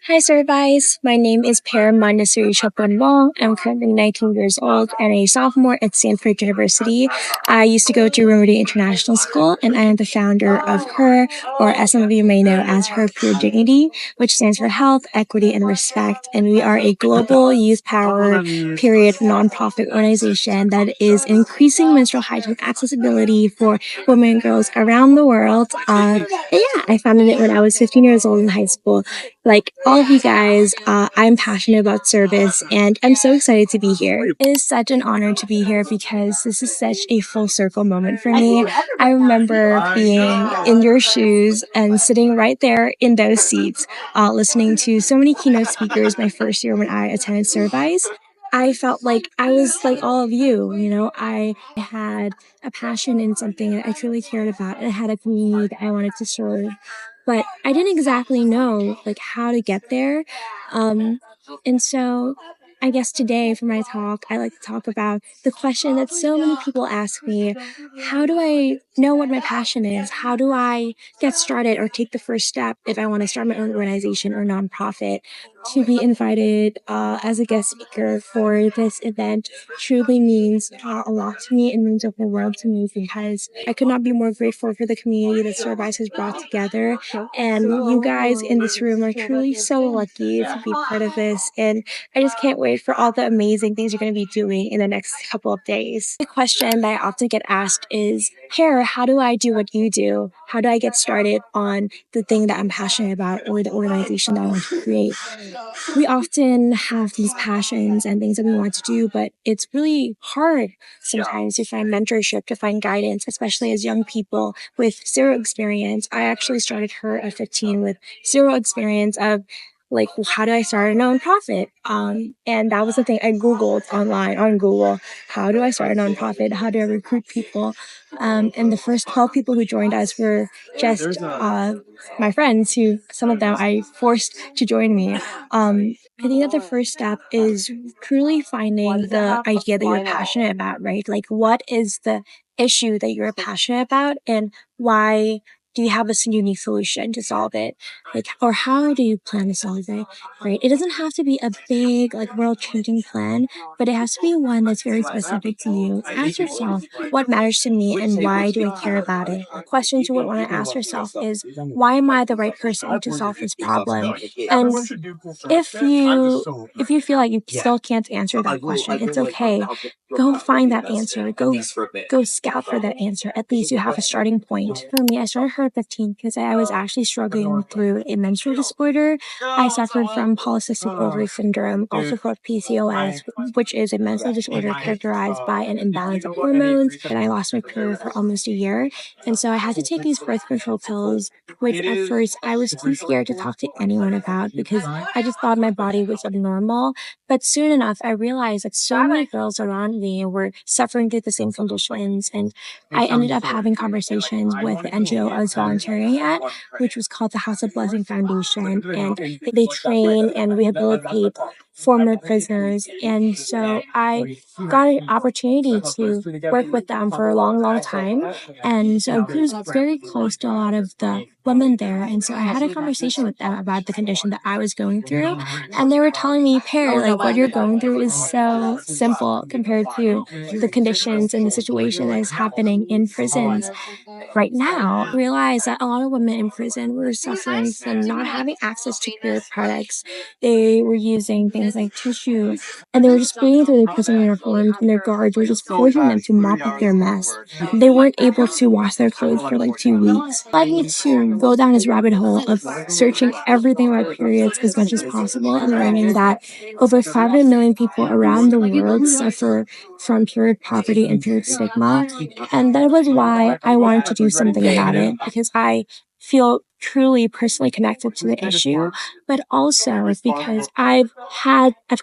Hi, servICE. My name is Pear Chotbunwong. I'm currently 19 years old and a sophomore at Stanford University. I used to go to Remedy International School, and I am the founder of HER, or as some of you may know as HER Pure Dignity, which stands for Health, Equity, and Respect. And we are a global youth-powered period nonprofit organization that is increasing menstrual hygiene accessibility for women and girls around the world. I founded it when I was 15 years old in high school. Like all of you guys, I'm passionate about service and I'm so excited to be here. It is such an honor to be here because this is such a full circle moment for me. I remember being in your shoes and sitting right there in those seats, listening to so many keynote speakers my first year when I attended servICE. I felt like I was like all of you, I had a passion in something that I truly cared about and I had a community that I wanted to serve, but I didn't exactly know like how to get there. Um, and so I guess today for my talk, I like to talk about the question that so many people ask me. How do I know what my passion is? How do I get started or take the first step if I want to start my own organization or nonprofit? To be invited as a guest speaker for this event truly means a lot to me. It means a whole world to me because I could not be more grateful for the community that servICE has brought together. And you guys in this room are truly so lucky to be part of this. And I just can't wait for all the amazing things you're going to be doing in the next couple of days. The question that I often get asked is, Pear, how do I do what you do? How do I get started on the thing that I'm passionate about or the organization that I want to create? We often have these passions and things that we want to do, but it's really hard sometimes to find mentorship, to find guidance, especially as young people with zero experience. I actually started her at 15 with zero experience of like, well, how do I start a nonprofit? And that was the thing I Googled online on Google. How do I start a nonprofit? How do I recruit people? And the first 12 people who joined us were just my friends who some of them I forced to join me. I think that the first step is truly finding the idea that you're passionate about, right? Like, what is the issue that you're passionate about, and why do you have a unique solution to solve it? Like, or how do you plan to solve it, right? It doesn't have to be a big, like, world-changing plan, but it has to be one that's very specific to you. Ask yourself, what matters to me and why do I care about it? A question you would want to ask yourself is, why am I the right person to solve this problem? And if you feel like you still can't answer that question, it's okay. Go find that answer. Go scout for that answer. At least you have a starting point. For me, I started her at 15 because I was actually struggling through a menstrual disorder. I suffered from polycystic ovary syndrome, also called PCOS, which is a menstrual disorder characterized by an imbalance of hormones. And I lost my period for almost a year. And so I had to take these birth control pills, which at first I was too scared to talk to anyone about because I just thought my body was abnormal. But soon enough, I realized that so many girls around me were suffering through the same conditions. And I ended up having conversations with the NGO I was volunteering at, which was called the House of Blessing Foundation. And they train and rehabilitate former prisoners. And so I got an opportunity to work with them for a long, long time. And so I was very close to a lot of the women there. And so I had a conversation with them about the condition that I was going through. And they were telling me, Pear, like what you're going through is so simple compared to the conditions and the situation that is happening in prisons right now. I realized that a lot of women in prison were suffering from not having access to pure products. They were using things like tissue, and they were just fleeing through their prison uniforms, and their guards were just forcing them to mop up their mess. They weren't able to wash their clothes for like 2 weeks. Led me to go down this rabbit hole of searching everything about periods as much as possible and learning that over 500 million people around the world suffer from period poverty and period stigma. And that was why I wanted to do something about it, because I feel truly personally connected to the issue, but also because I've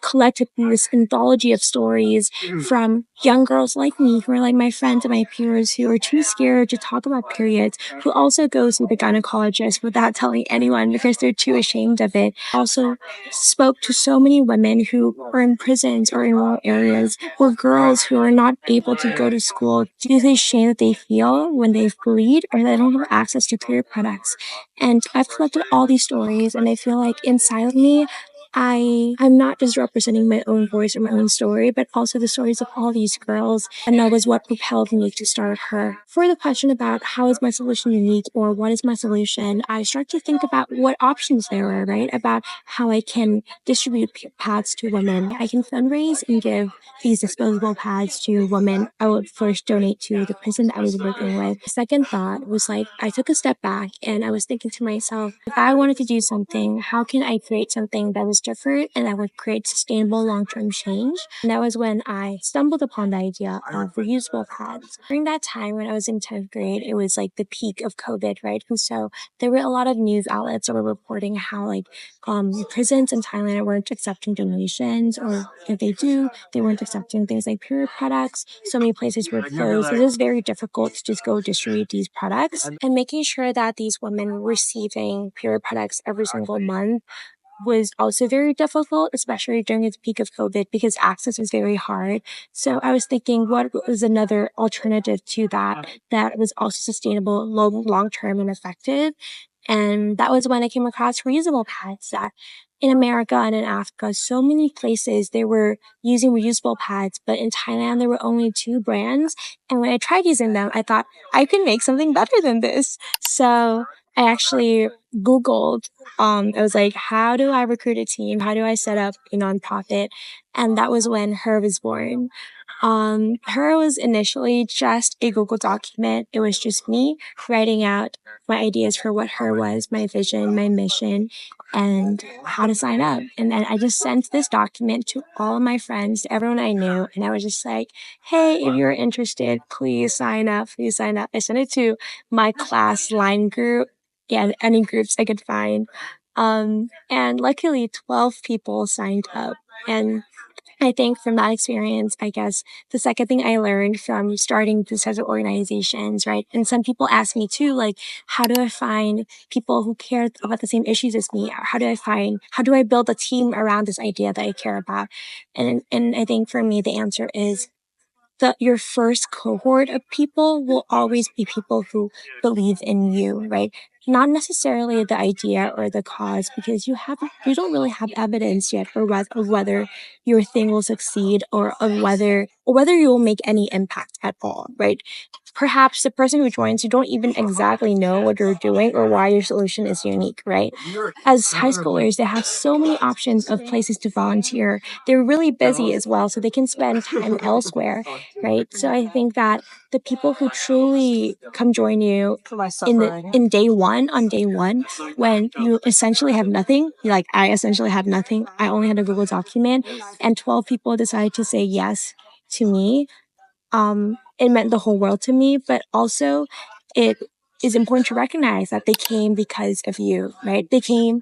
collected this anthology of stories from young girls like me, who are like my friends and my peers, who are too scared to talk about periods, who also go to the gynecologist without telling anyone because they're too ashamed of it. Also spoke to so many women who are in prisons or in rural areas, or girls who are not able to go to school due to the shame that they feel when they bleed or they don't have access to period products. And I've collected all these stories, and I feel like inside of me, I'm not just representing my own voice or my own story, but also the stories of all these girls. And that was what propelled me to start her. For the question about how is my solution unique or what is my solution, I start to think about what options there are, right? About how I can distribute pads to women. I can fundraise and give these disposable pads to women. I would first donate to the prison that I was working with. The second thought was like, I took a step back and I was thinking to myself, if I wanted to do something, how can I create something that was different and that would create sustainable long-term change? And that was when I stumbled upon the idea of reusable pads. During that time when I was in 10th grade, it was like the peak of COVID, right? And so there were a lot of news outlets that were reporting how like prisons in Thailand weren't accepting donations, or if they do, they weren't accepting things like period products. So many places were closed. It was very difficult to just go distribute these products. And making sure that these women were receiving period products every single month was also very difficult, especially during the peak of COVID, because access was very hard. So I was thinking, what was another alternative to that that was also sustainable, long term, and effective? And that was when I came across reusable pads that in America and in Africa, so many places they were using reusable pads, but in Thailand there were only two brands. And when I tried using them, I thought I could make something better than this. So I actually Googled, I was like, how do I recruit a team? How do I set up a nonprofit? And that was when Her was born. Her was initially just a Google document. It was just me writing out my ideas for what Her was, my vision, my mission, and how to sign up. And then I just sent this document to all of my friends, to everyone I knew. And I was just like, hey, if you're interested, please sign up. Please sign up. I sent it to my class line group. Yeah, any groups I could find. And luckily 12 people signed up. And I think from that experience, I guess the second thing I learned from starting these types of organizations, right? And some people ask me too, like, how do I find people who care about the same issues as me? How do I build a team around this idea that I care about? And I think for me, the answer is your first cohort of people will always be people who believe in you, right? Not necessarily the idea or the cause, because you don't really have evidence yet of whether your thing will succeed, or of whether you will make any impact at all, right? Perhaps the person who joins, you don't even exactly know what you're doing or why your solution is unique, right? As high schoolers, they have so many options of places to volunteer. They're really busy as well, so they can spend time elsewhere, right? So I think that the people who truly come join you in day one, on day one, when you essentially have nothing, like I essentially have nothing. I only had a Google document, and 12 people decided to say yes to me. It meant the whole world to me, but also it is important to recognize that they came because of you, right? They came,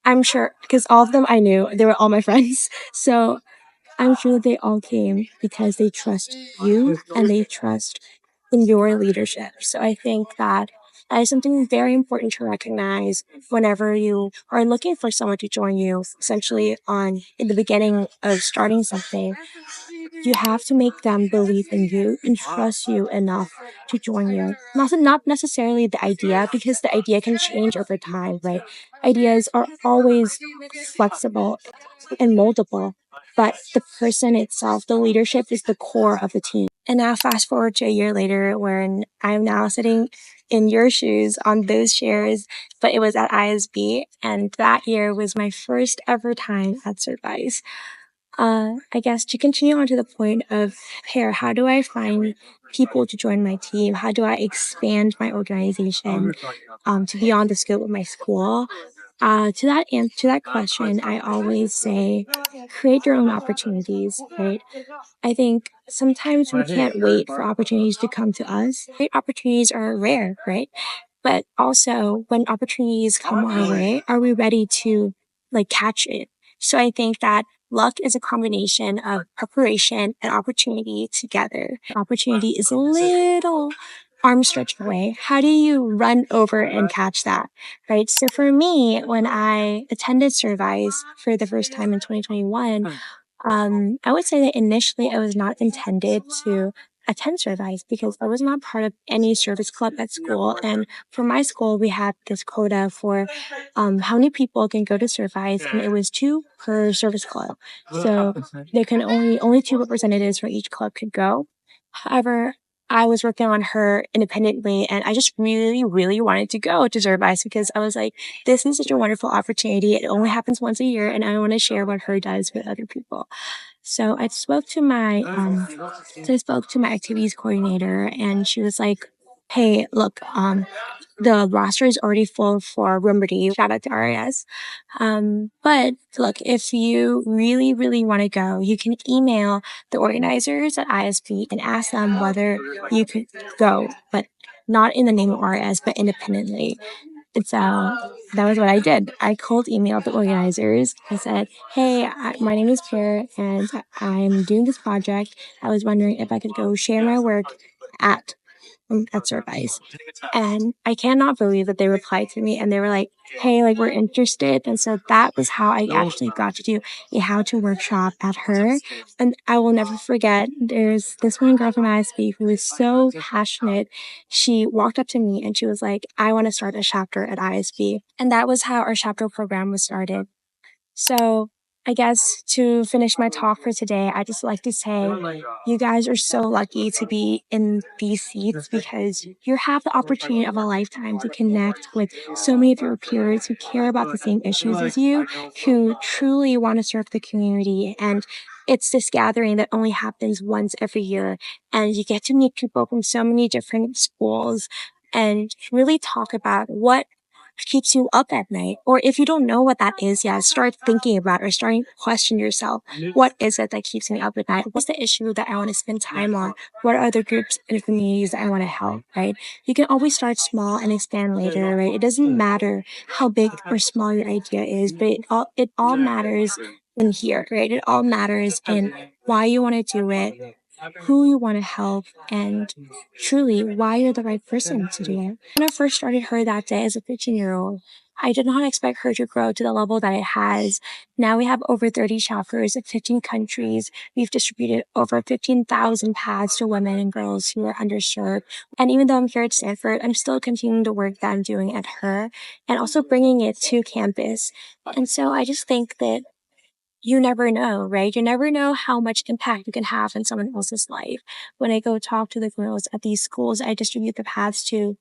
I'm sure, because all of them I knew, they were all my friends. So I'm sure they all came because they trust you and they trust in your leadership. So I think that that is something very important to recognize whenever you are looking for someone to join you, essentially in the beginning of starting something. You have to make them believe in you and trust you enough to join you. Not necessarily the idea, because the idea can change over time, right? Ideas are always flexible and moldable, but the person itself, the leadership, is the core of the team. And now fast forward to a year later, when I'm now sitting in your shoes on those chairs, but it was at ISB, and that year was my first ever time at servICE. I guess to continue on to the point of Pear, how do I find people to join my team? How do I expand my organization to beyond the scope of my school? To that question, I always say, create your own opportunities, right? I think sometimes we can't wait for opportunities to come to us. Great opportunities are rare, right? But also, when opportunities come our way, are we ready to like catch it? So I think that luck is a combination of preparation and opportunity together. Opportunity is a little arm stretch away. How do you run over and catch that? Right? So for me, when I attended servICE for the first time in 2021, I would say that initially I was not intended to attend servICE because I was not part of any service club at school. And for my school, we had this quota for how many people can go to servICE, and it was two per service club. So there can only two representatives for each club could go. However, I was working on her independently, and I just really, really wanted to go to servICE because I was like, this is such a wonderful opportunity. It only happens once a year, and I want to share what her does with other people. So I spoke to my activities coordinator, and she was like, "Hey, look, the roster is already full for Rumberty. Shout out to RAS. But look, if you really, really want to go, you can email the organizers at ISB and ask them whether you could go, but not in the name of RAS, but independently." And so that was what I did. I cold emailed the organizers. I said, "Hey, my name is Pear, and I'm doing this project. I was wondering if I could go share my work at servICE." And I cannot believe that they replied to me and they were like, "Hey, like, we're interested." And so that was how I actually got to do a how to workshop at her. And I will never forget, there's this one girl from ISB who was so passionate. She walked up to me and she was like, "I want to start a chapter at ISB." And that was how our chapter program was started. So I guess to finish my talk for today, I just like to say you guys are so lucky to be in these seats because you have the opportunity of a lifetime to connect with so many of your peers who care about the same issues as you, who truly want to serve the community. And it's this gathering that only happens once every year. And you get to meet people from so many different schools and really talk about what keeps you up at night. Or if you don't know what that is yet, start thinking about or starting to question yourself. What is it that keeps me up at night? What's the issue that I want to spend time on? What are the groups and communities that I want to help, right? You can always start small and expand later, right? It doesn't matter how big or small your idea is, but it all matters in here, right? It all matters in why you want to do it, who you want to help, and truly why you're the right person to do it. When I first started her that day as a 15-year-old, I did not expect her to grow to the level that it has. Now we have over 30 chapters in 15 countries. We've distributed over 15,000 pads to women and girls who are underserved. And even though I'm here at Stanford, I'm still continuing the work that I'm doing at her and also bringing it to campus. And so I just think that you never know, right? You never know how much impact you can have in someone else's life. When I go talk to the girls at these schools I distribute the paths to,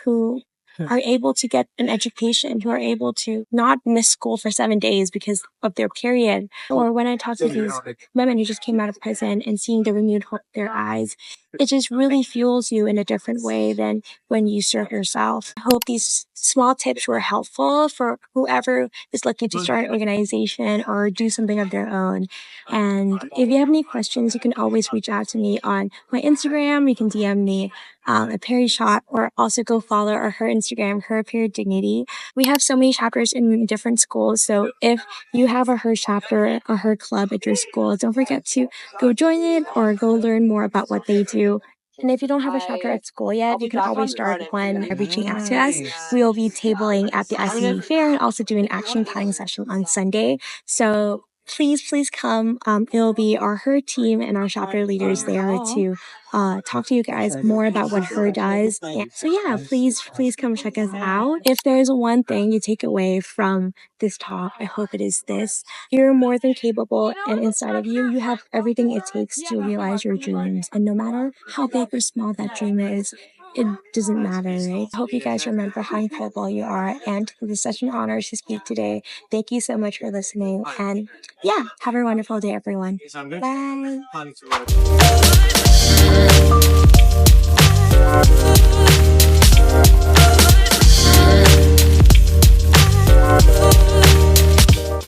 who are able to get an education, who are able to not miss school for 7 days because of their period. Or when I talk to these women who just came out of prison and seeing the renewed hope in their eyes, it just really fuels you in a different way than when you serve yourself. I hope these small tips were helpful for whoever is looking to start an organization or do something of their own. And if you have any questions, you can always reach out to me on my Instagram. You can DM me at Pear Chotbunwong, or also go follow her Instagram, her Pear Dignity. We have so many chapters in different schools. So if you have a her chapter or her club at your school, don't forget to go join it or go learn more about what they do. And if you don't have a chapter at school yet, you can always start one by reaching out to us. We will be tabling at the ICE fair and also doing an action planning session on Sunday. So please, please come. It'll be her team and our chapter leaders there to talk to you guys more about what her does. And so yeah, please, please come check us out. If there's one thing you take away from this talk, I hope it is this: you're more than capable, and inside of you, you have everything it takes to realize your dreams. And no matter how big or small that dream is, it doesn't matter, right? I hope you guys remember how incredible you are, and it was such an honor to speak today. Thank you so much for listening, and yeah, have a wonderful day, everyone. Bye.